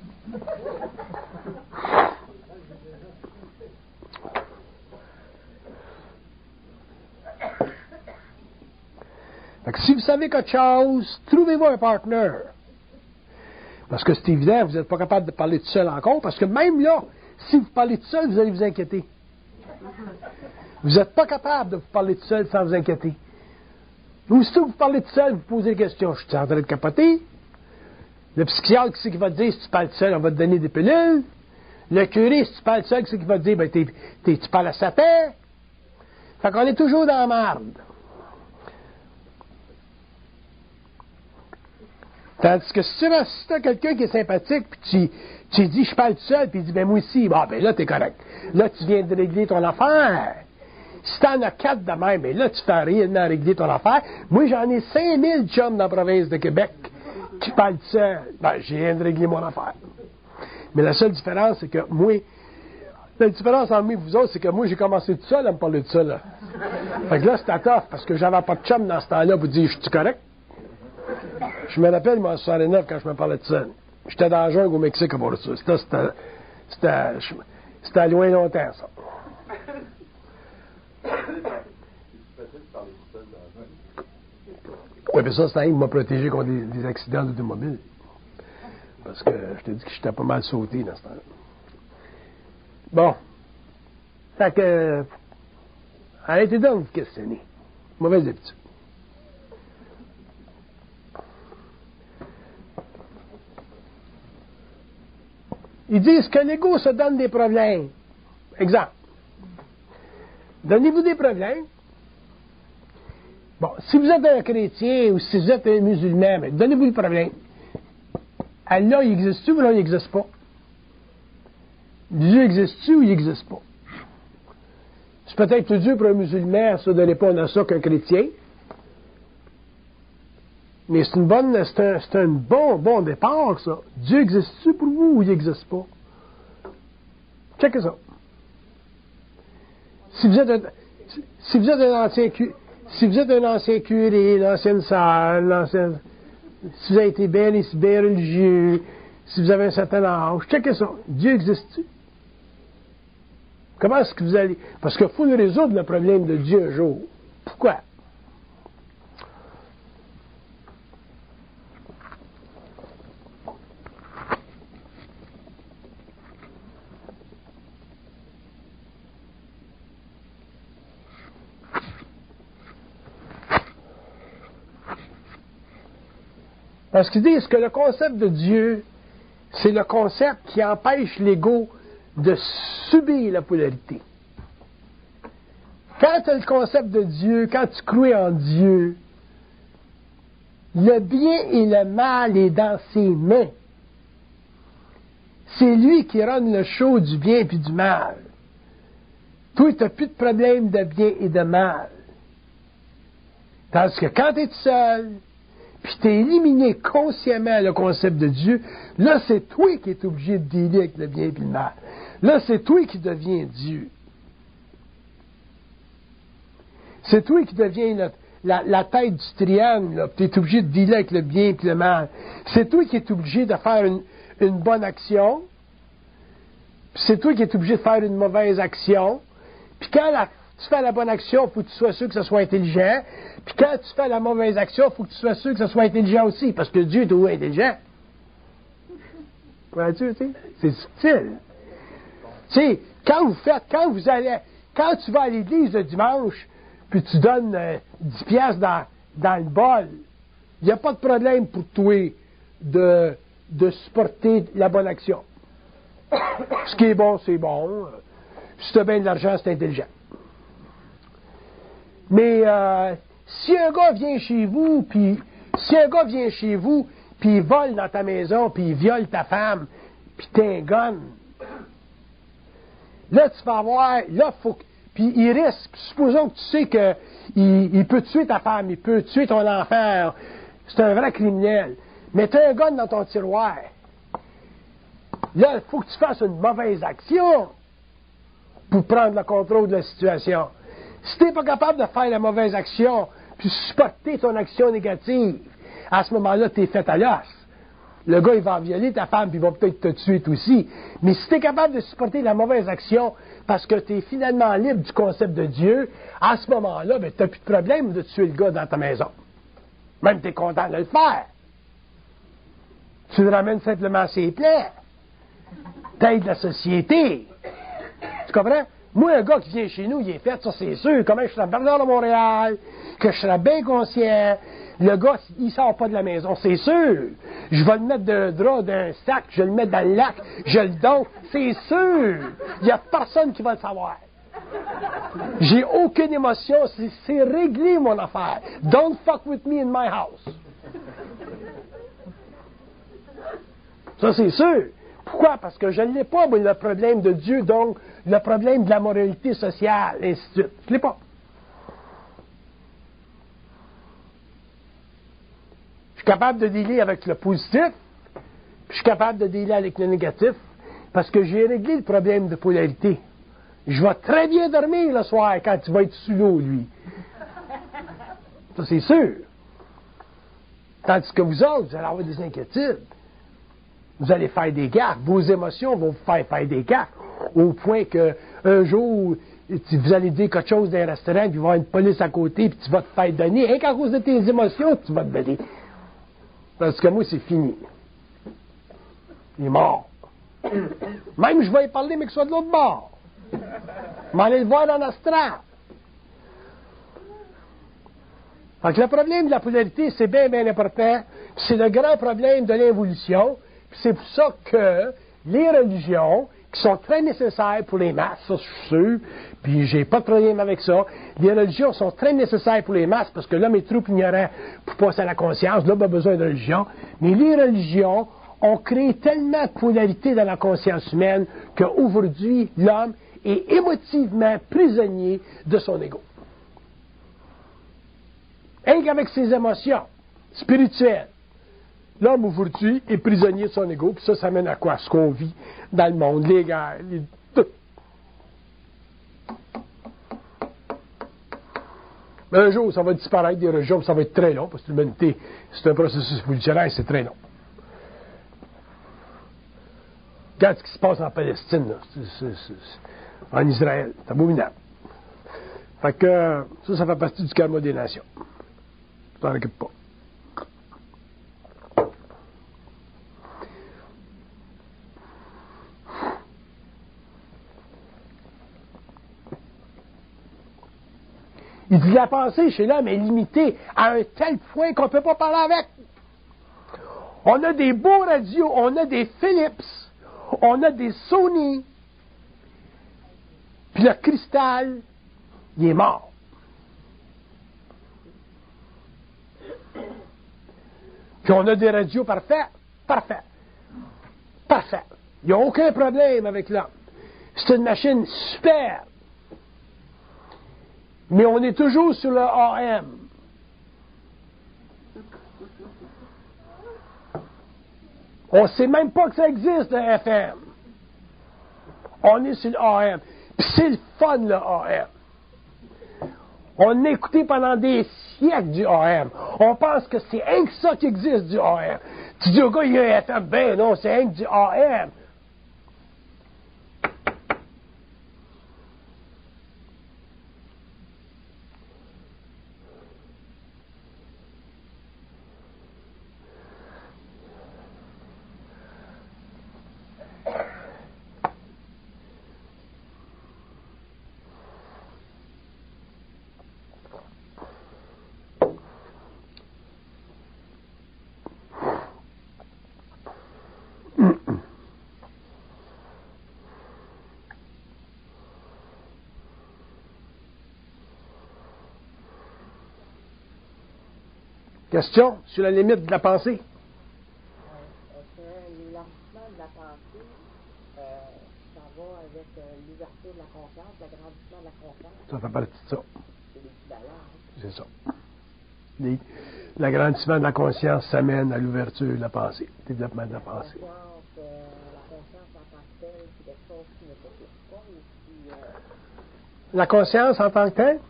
Fait que si vous savez quelque chose, trouvez-vous un partenaire. Parce que c'est évident, vous n'êtes pas capable de parler tout seul encore, parce que même là, si vous parlez tout seul, vous allez vous inquiéter. Vous n'êtes pas capable de vous parler tout seul sans vous inquiéter. Aussitôt que vous parlez tout seul, vous posez des questions. Je suis en train de capoter. Le psychiatre, qui c'est qui va te dire, si tu parles tout seul, on va te donner des pilules. Le curé, si tu parles tout seul, qui c'est qui va te dire, ben, tu parles à Satan. Fait qu'on est toujours dans la merde. Tandis que si tu as quelqu'un qui est sympathique, puis tu dis, je parle tout seul, puis il dit, ben moi aussi, ben là, t'es correct. Là, tu viens de régler ton affaire. Si t'en as 4 de même, ben là, tu fais réellement régler ton affaire. Moi, j'en ai 5000 chums dans la province de Québec qui parlent tout seul. Ben, j'ai rien de régler mon affaire. Mais la seule différence, c'est que moi, la différence entre moi et vous autres, c'est que moi, j'ai commencé tout seul à me parler de ça, là. Fait que là, c'était tough, parce que j'avais pas de chum dans ce temps-là pour dire, je suis correct. Je me rappelle, moi, en 69, quand je me parlais de ça. J'étais dans la jungle au Mexique à part ça. C'était loin longtemps, ça. Oui, mais ça, c'était il m'a protégé contre des accidents d'automobile. Parce que je t'ai dit que j'étais pas mal sauté dans ce temps-là. Bon. Fait que... arrêtez donc de vous questionner. Mauvaise habitude. Ils disent que l'ego se donne des problèmes. Exemple. Donnez-vous des problèmes. Bon, si vous êtes un chrétien ou si vous êtes un musulman, ben, donnez-vous le problème. Allah, il existe-tu ou là, il n'existe pas? Dieu existe-tu ou il n'existe pas? C'est peut-être plus dur pour un musulman ça, de répondre à ça qu'un chrétien. Mais c'est un bon départ, ça. Dieu existe-tu pour vous ou il n'existe pas? Checkez ça. Si vous êtes un ancien curé, une ancienne salle, si vous avez été bien religieux, si vous avez un certain âge, checkez ça. Dieu existe-tu? Comment est-ce que vous allez... Parce qu'il faut résoudre le problème de Dieu un jour. Pourquoi? Parce qu'ils disent que le concept de Dieu, c'est le concept qui empêche l'ego de subir la polarité. Quand tu as le concept de Dieu, quand tu crois en Dieu, le bien et le mal est dans ses mains. C'est lui qui rend le show du bien et du mal. Toi, tu n'as plus de problème de bien et de mal. Tandis que quand tu es seul, puis tu as éliminé consciemment le concept de Dieu, là, c'est toi qui es obligé de dealer avec le bien et le mal. Là, c'est toi qui deviens Dieu. C'est toi qui deviens la tête du triangle. Tu es obligé de dealer avec le bien et le mal. C'est toi qui es obligé de faire une bonne action. Puis c'est toi qui es obligé de faire une mauvaise action. Puis quand tu fais la bonne action, il faut que tu sois sûr que ce soit intelligent. Puis quand tu fais la mauvaise action, il faut que tu sois sûr que ce soit intelligent aussi, parce que Dieu est toujours intelligent. Vois-tu, tu sais? C'est subtil. Tu sais, quand tu vas à l'église le dimanche, puis tu donnes 10 piastres dans le bol, il n'y a pas de problème pour toi de supporter la bonne action. Ce qui est bon, c'est bon. Si tu as bien de l'argent, c'est intelligent. Mais si un gars vient chez vous, puis il vole dans ta maison, puis il viole ta femme, puis t'as un gun, là, tu vas avoir, puis il risque, supposons que tu sais qu'il peut tuer ta femme, il peut tuer ton enfant, c'est un vrai criminel, mais tu as un gun dans ton tiroir. Là, il faut que tu fasses une mauvaise action pour prendre le contrôle de la situation. Si tu n'es pas capable de faire la mauvaise action, puis supporter ton action négative, à ce moment-là, tu es fait à l'os. Le gars, il va violer ta femme, puis il va peut-être te tuer aussi. Mais si tu es capable de supporter la mauvaise action parce que tu es finalement libre du concept de Dieu, à ce moment-là, ben, tu n'as plus de problème de tuer le gars dans ta maison. Même tu es content de le faire. Tu le ramènes simplement ses plaies. T'aides la société. Tu comprends? Moi, un gars qui vient chez nous, il est fait, ça c'est sûr. Comment je serais Bernard de Montréal, que je serais bien conscient. Le gars, il sort pas de la maison, c'est sûr. Je vais le mettre d'un drap, d'un sac, je vais le mettre dans le lac, je le donne, c'est sûr. Il n'y a personne qui va le savoir. J'ai aucune émotion, c'est réglé mon affaire. Don't fuck with me in my house. Ça c'est sûr. Pourquoi? Parce que je ne l'ai pas, moi, le problème de Dieu, donc le problème de la moralité sociale, et ainsi de suite. Je ne l'ai pas. Je suis capable de dealer avec le positif, puis je suis capable de dealer avec le négatif, parce que j'ai réglé le problème de polarité. Je vais très bien dormir le soir quand tu vas être sous l'eau, lui. Ça, c'est sûr. Tandis que vous autres, vous allez avoir des inquiétudes. Vous allez faire des gaffes. Vos émotions vont vous faire des gaffes. Au point qu'un jour, vous allez dire quelque chose dans un restaurant, puis il va y avoir une police à côté, puis tu vas te faire donner. Rien qu'à cause de tes émotions, tu vas te donner. Parce que moi, c'est fini. Il est mort. Même je vais y parler, mais qu'il soit de l'autre bord. Je vais aller le voir dans l'astral. Fait que le problème de la polarité, c'est bien, bien important. C'est le grand problème de l'évolution. C'est pour ça que les religions, qui sont très nécessaires pour les masses, ça je suis sûr, puis j'ai pas de problème avec ça, les religions sont très nécessaires pour les masses parce que l'homme est trop ignorant pour passer à la conscience, l'homme a besoin de religion, mais les religions ont créé tellement de polarité dans la conscience humaine qu'aujourd'hui, l'homme est émotivement prisonnier de son ego. Rien qu'avec ses émotions spirituelles. L'homme, aujourd'hui, est prisonnier de son ego, puis ça mène à quoi? Ce qu'on vit dans le monde, les guerres, tout. Mais un jour, ça va disparaître des religions, ça va être très long, parce que l'humanité, c'est un processus évolutionnaire, c'est très long. Regarde ce qui se passe en Palestine, là. En Israël, c'est abominable. Fait que ça fait partie du karma des nations. Tu t'en occupes pas. Il dit la pensée chez l'homme est limitée à un tel point qu'on ne peut pas parler avec. On a des beaux radios, on a des Philips, on a des Sony. Puis le cristal, il est mort. Puis on a des radios parfaits. Parfait. Parfait. Il n'y a aucun problème avec l'homme. C'est une machine super. Mais on est toujours sur le AM. On ne sait même pas que ça existe, le FM. On est sur le AM. Puis c'est le fun, le AM. On a écouté pendant des siècles du AM. On pense que c'est rien que ça qui existe du AM. Tu dis au gars, il y a un FM. Ben non, c'est rien que du AM. Question sur la limite de la pensée. Est-ce que l'élargissement de la pensée, ça va avec l'ouverture de la conscience, l'agrandissement de la conscience? Ça fait partie de ça. C'est l'équivalent. C'est ça. L'agrandissement de la conscience s'amène à l'ouverture de la pensée, le développement de la pensée. La conscience en tant que telle, c'est quelque chose qui ne s'occupe pas ou qui... La conscience en tant que telle?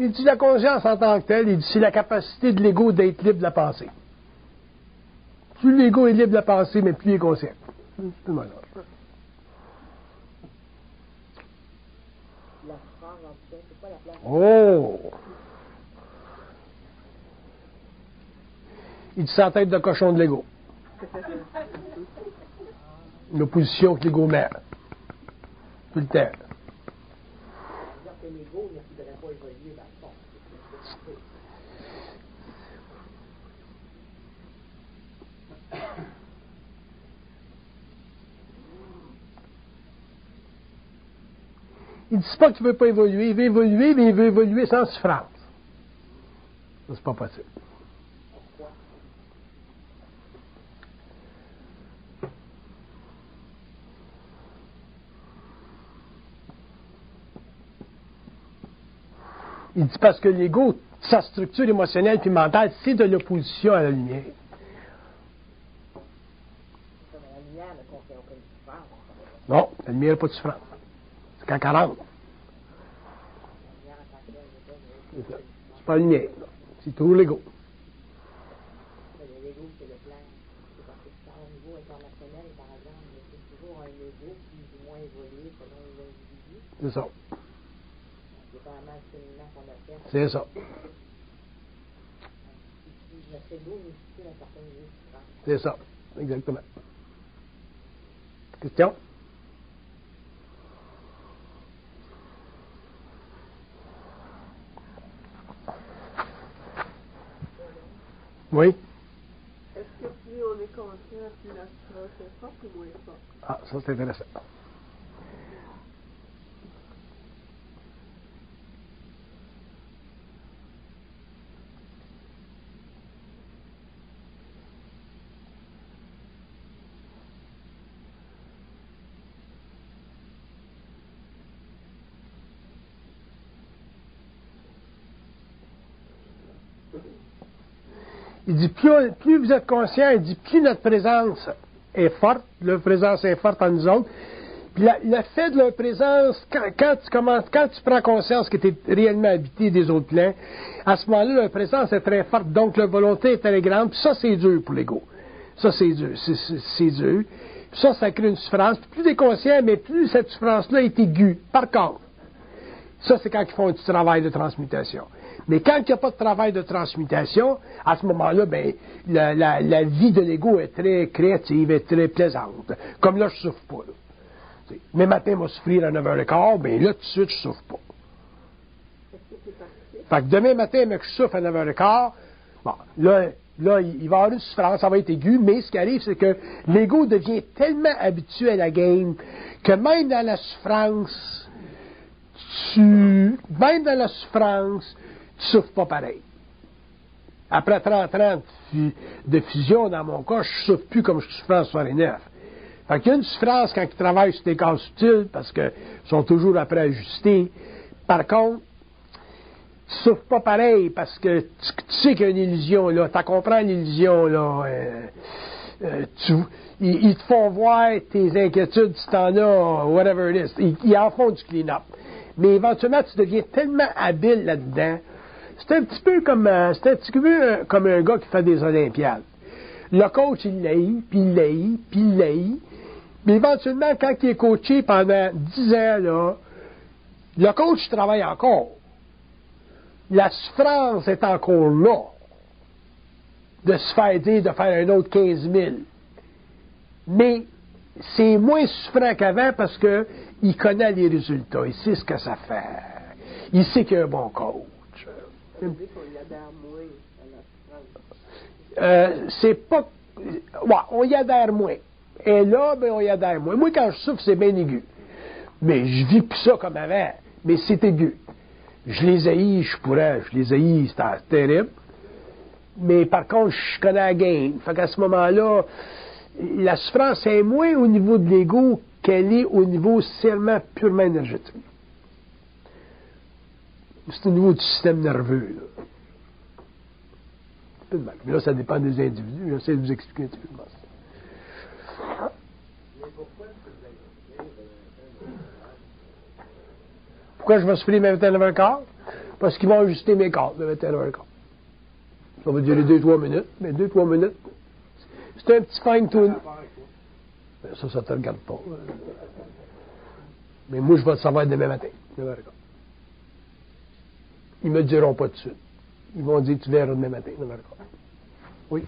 Il dit la conscience en tant que telle, il dit c'est la capacité de l'ego d'être libre de la pensée. Plus l'ego est libre de la pensée, mais plus il est conscient. C'est tout malheur. La phrase, en tout cas, c'est pas la place. Oh! Il dit c'est la tête de cochon de l'ego. L'opposition que l'ego met. Tout le temps. C'est-à-dire que l'ego ne voudrait pas évoluer dans le fond. Il ne dit pas qu'il ne veut pas évoluer. Il veut évoluer, mais il veut évoluer sans souffrance. Ça, c'est pas possible. Pourquoi? Il dit parce que l'ego, sa structure émotionnelle puis mentale, c'est de l'opposition à la lumière. Comme la lumière ne contient aucune souffrance. Non, la lumière n'a pas de souffrance. C'est quand 40. La lumière en tant que telle n'est pas une... C'est ça. C'est pas la lumière. Non. C'est toujours l'ego. Mais l'ego, c'est le plan. C'est parce que au niveau international, par exemple, c'est toujours un ego plus ou moins évolué selon les individus. C'est ça. Dépendamment du cheminement qu'on a fait. C'est ça. Notre ego nous situe dans certains niveaux de souffrance. C'est ça. Exactement. Question? Oui? Est-ce que plus on est conscient, plus la souffrance est forte ou moins forte? Ah, ça c'est intéressant. Il dit, plus vous êtes conscient, il dit, plus notre présence est forte, leur présence est forte en nous autres. Puis le fait de leur présence, quand tu prends conscience que tu es réellement habité des autres plans, à ce moment-là, leur présence est très forte, donc leur volonté est très grande, puis ça, c'est dur pour l'ego. Ça, c'est dur. C'est dur. Puis ça crée une souffrance. Puis plus tu es conscient, mais plus cette souffrance-là est aiguë. Par contre, ça, c'est quand ils font du travail de transmutation. Mais quand il n'y a pas de travail de transmutation, à ce moment-là, ben, la vie de l'ego est très créative, est très plaisante. Comme là, je ne souffre pas. Là. Mes matins, moi, souffrir à 9h15, bien là, tout de suite, je souffre pas. Fait que demain matin, mec, je souffre à 9h15, bon, là, il va y avoir une souffrance, ça va être aigu, mais ce qui arrive, c'est que l'ego devient tellement habitué à la game que même dans la souffrance, tu souffres pas pareil. Après 30 ans de fusion, dans mon cas, je souffre plus comme je souffrais en 69. Fait qu'il y a une souffrance quand ils travaillent sur des cas subtils, parce qu'ils sont toujours après ajustés. Par contre, tu souffres pas pareil, parce que tu sais qu'il y a une illusion, là. Tu comprends l'illusion, là. Ils te font voir tes inquiétudes si t'en as, whatever it is. Ils en font du clean-up. Mais éventuellement, tu deviens tellement habile là-dedans. C'est un petit peu comme un gars qui fait des Olympiades. Le coach, il l'haït, puis il l'haït, puis il l'haït. Mais éventuellement, quand il est coaché pendant 10 ans, là, le coach travaille encore. La souffrance est encore là. De se faire dire de faire un autre 15 000. Mais c'est moins souffrant qu'avant parce qu'il connaît les résultats. Il sait ce que ça fait. Il sait qu'il y a un bon coach. Ça veut dire qu'on y adhère moins à la souffrance. C'est pas... Ouais, on y adhère moins. Et là, ben, on y adhère moins. Moi, quand je souffre, c'est bien aigu. Mais je vis plus ça comme avant. Mais c'est aigu. Je les haïs, je les haïs, c'est terrible. Mais par contre, je connais la game. Fait qu'à ce moment-là, la souffrance est moins au niveau de l'ego qu'elle est au niveau seulement purement énergétique. C'est au niveau du système nerveux. Là. Un peu de mal. Mais là, ça dépend des individus. J'essaie de vous expliquer un petit peu comment ça. Pourquoi je vais souffrir mes 21 quart? Parce qu'ils vont ajuster mes corps de 21 quart. Ça va durer 2-3 minutes. Mais 2-3 minutes, c'est un petit fine-tune. Ça te regarde pas. Mais moi, je vais le savoir demain matin. Ils ne me diront pas tout de suite. Ils vont dire, tu verras demain matin. Oui.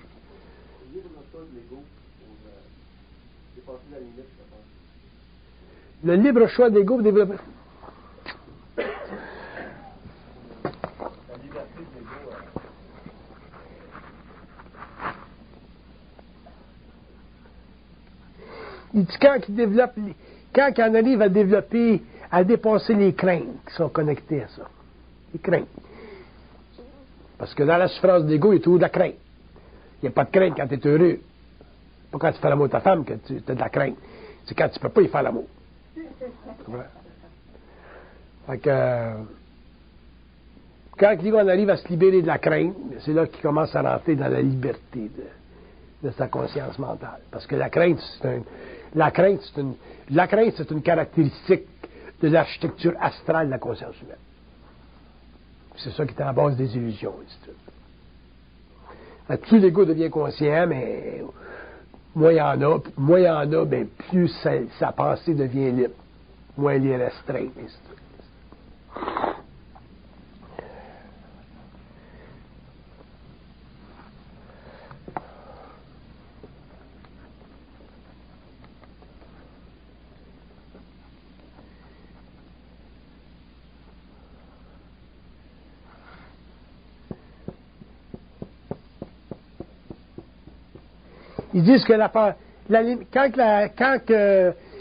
Le libre choix de l'ego pour développer. Il dit quand il en arrive à développer, à dépasser les craintes qui sont connectées à ça. Les craintes. Parce que dans la souffrance de l'ego, il y a toujours de la crainte. Il n'y a pas de crainte quand tu es heureux. Pas quand tu fais l'amour à ta femme que tu as de la crainte. C'est quand tu ne peux pas y faire l'amour. Fait que, quand l'ego en arrive à se libérer de la crainte, c'est là qu'il commence à rentrer dans la liberté de sa conscience mentale. Parce que la crainte, c'est une caractéristique de l'architecture astrale de la conscience humaine. C'est ça qui est à la base des illusions, etc. Plus l'ego devient conscient, mais moins il y en a, ben, plus sa pensée devient libre. Moins elle est restreinte, etc. Ils disent que quand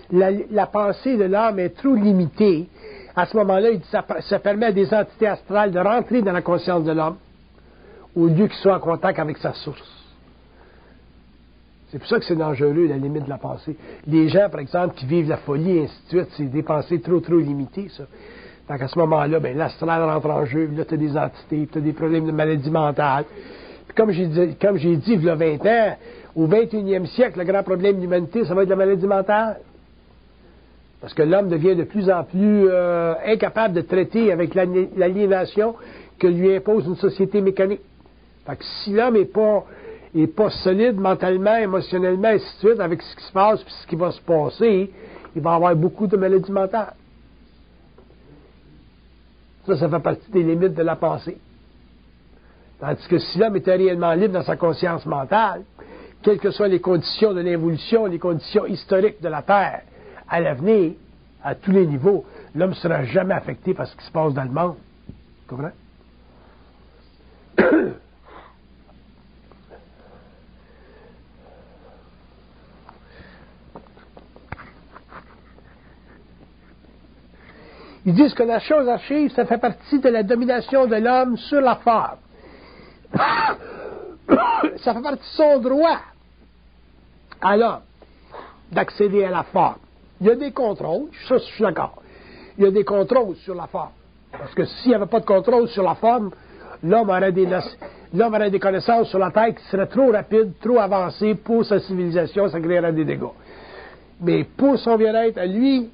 la pensée de l'âme est trop limitée, à ce moment-là, ça permet à des entités astrales de rentrer dans la conscience de l'homme au lieu qu'il soit en contact avec sa source. C'est pour ça que c'est dangereux, la limite de la pensée. Les gens, par exemple, qui vivent la folie et ainsi de suite, c'est des pensées trop limitées, ça. Donc à ce moment-là, ben, l'astral rentre en jeu, là, tu as des entités, tu as des problèmes de maladie mentale. Puis comme j'ai dit, il y a 20 ans, au 21e siècle, le grand problème de l'humanité, ça va être la maladie mentale. Parce que l'homme devient de plus en plus incapable de traiter avec l'aliénation que lui impose une société mécanique. Fait que si l'homme n'est pas solide mentalement, émotionnellement, et ainsi de suite, avec ce qui se passe et ce qui va se passer, il va avoir beaucoup de maladies mentales. Ça fait partie des limites de la pensée. Tandis que si l'homme était réellement libre dans sa conscience mentale, quelles que soient les conditions de l'évolution, les conditions historiques de la Terre, à l'avenir, à tous les niveaux, l'homme ne sera jamais affecté par ce qui se passe dans le monde. Tu comprends? Ils disent que la chose archive, ça fait partie de la domination de l'homme sur la forme. Ça fait partie de son droit à l'homme d'accéder à la forme. Il y a des contrôles, ça je suis d'accord. Il y a des contrôles sur la forme. Parce que s'il n'y avait pas de contrôle sur la forme, l'homme aurait des connaissances sur la Terre qui seraient trop rapides, trop avancées pour sa civilisation, ça créerait des dégâts. Mais pour son bien-être à lui,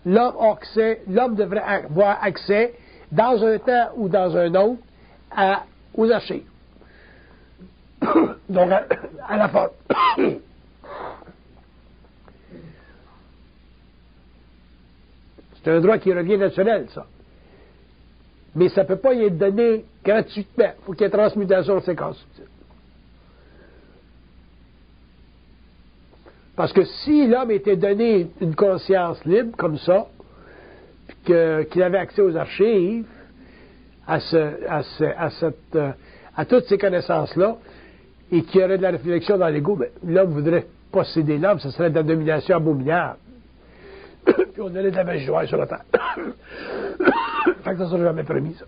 l'homme devrait avoir accès, dans un temps ou dans un autre, aux archives. Donc, à la forme. C'est un droit qui revient naturel, ça. Mais ça ne peut pas y être donné gratuitement. Il faut qu'il y ait transmutation de séquences subtiles. Parce que si l'homme était donné une conscience libre, comme ça, qu'il avait accès aux archives, à toutes ces connaissances-là, et qu'il y aurait de la réflexion dans l'ego, ben, l'homme voudrait posséder l'homme, ce serait de la domination abominable. Puis on aurait de la magie noire sur la terre. Fait que ça ne sera jamais permis, ça.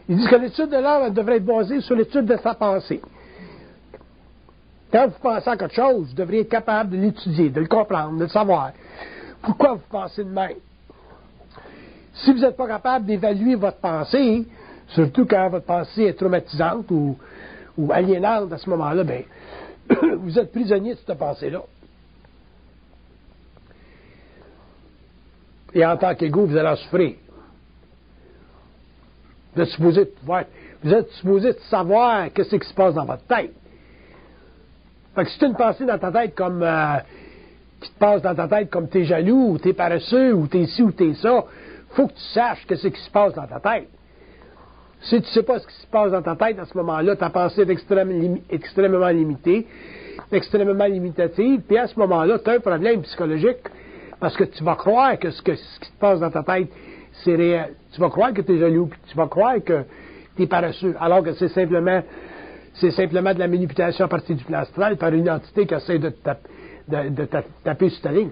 Ils disent que l'étude de l'homme devrait être basée sur l'étude de sa pensée. Quand vous pensez à quelque chose, vous devriez être capable de l'étudier, de le comprendre, de le savoir. Pourquoi vous pensez de même? Si vous n'êtes pas capable d'évaluer votre pensée, surtout quand votre pensée est traumatisante ou aliénante à ce moment-là, bien, vous êtes prisonnier de cette pensée-là. Et en tant qu'égo, vous allez en souffrir. Vous êtes supposé de savoir ce qui se passe dans votre tête. Fait que si tu as une pensée dans ta tête comme qui te passe dans ta tête comme t'es jaloux, ou t'es paresseux, ou t'es ci, ou t'es ça, faut que tu saches ce qui se passe dans ta tête. Si tu ne sais pas ce qui se passe dans ta tête à ce moment-là, ta pensée est extrêmement limitée, extrêmement limitative, puis à ce moment-là, tu as un problème psychologique, parce que tu vas croire que ce qui se passe dans ta tête, c'est réel. Tu vas croire que tu es jaloux, puis tu vas croire que tu es paresseux, alors que c'est simplement de la manipulation à partir du plan astral par une entité qui essaie de taper sur ta ligne.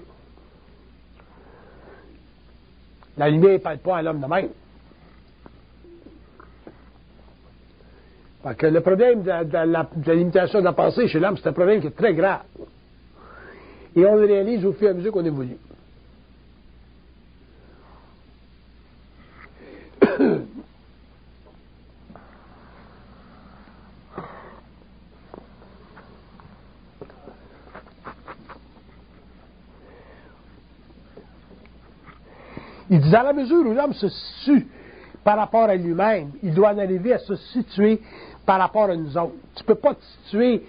La lumière ne parle pas à l'homme de même. Fait que le problème de la limitation de la pensée chez l'homme, c'est un problème qui est très grave. Et on le réalise au fur et à mesure qu'on évolue. Il dit, dans la mesure où l'homme se situe par rapport à lui-même, il doit en arriver à se situer par rapport à nous autres. Tu ne peux pas te situer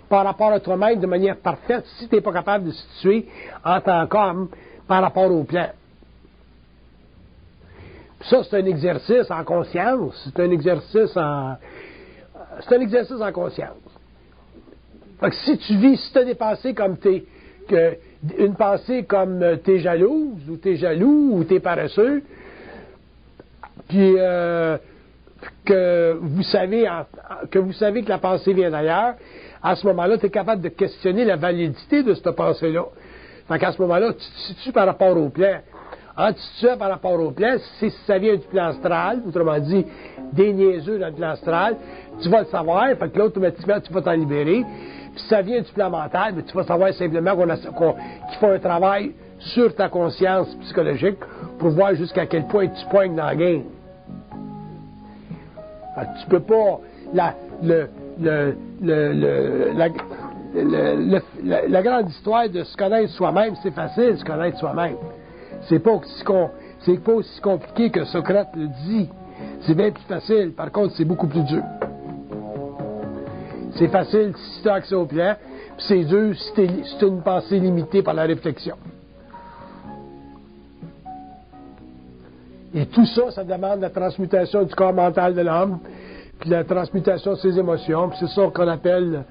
par rapport à toi-même de manière parfaite si tu n'es pas capable de te situer en tant qu'homme par rapport au plan. Ça, c'est un exercice en conscience. C'est un exercice en conscience. Fait que si tu as des pensées comme une pensée comme t'es jalouse, ou t'es jaloux, ou t'es paresseux, puis que vous savez que la pensée vient d'ailleurs, à ce moment-là, tu es capable de questionner la validité de cette pensée-là. Fait qu'à ce moment-là, tu te situes par rapport au plan. En te situant par rapport au plan, si ça vient du plan astral, autrement dit, des niaiseux dans le plan astral, tu vas le savoir, fait que là, automatiquement, tu vas t'en libérer. Puis si ça vient du plan mental, tu vas savoir simplement qu'il faut un travail sur ta conscience psychologique pour voir jusqu'à quel point tu poignes dans la game. Fait que tu peux pas... La grande histoire de se connaître soi-même, c'est facile de se connaître soi-même. C'est pas aussi compliqué que Socrate le dit. C'est bien plus facile. Par contre, c'est beaucoup plus dur. C'est facile si tu as accès au plan, Puis c'est dur si tu as une pensée limitée par la réflexion. Et tout ça, ça demande la transmutation du corps mental de l'homme, puis la transmutation de ses émotions, puis c'est ça qu'on appelle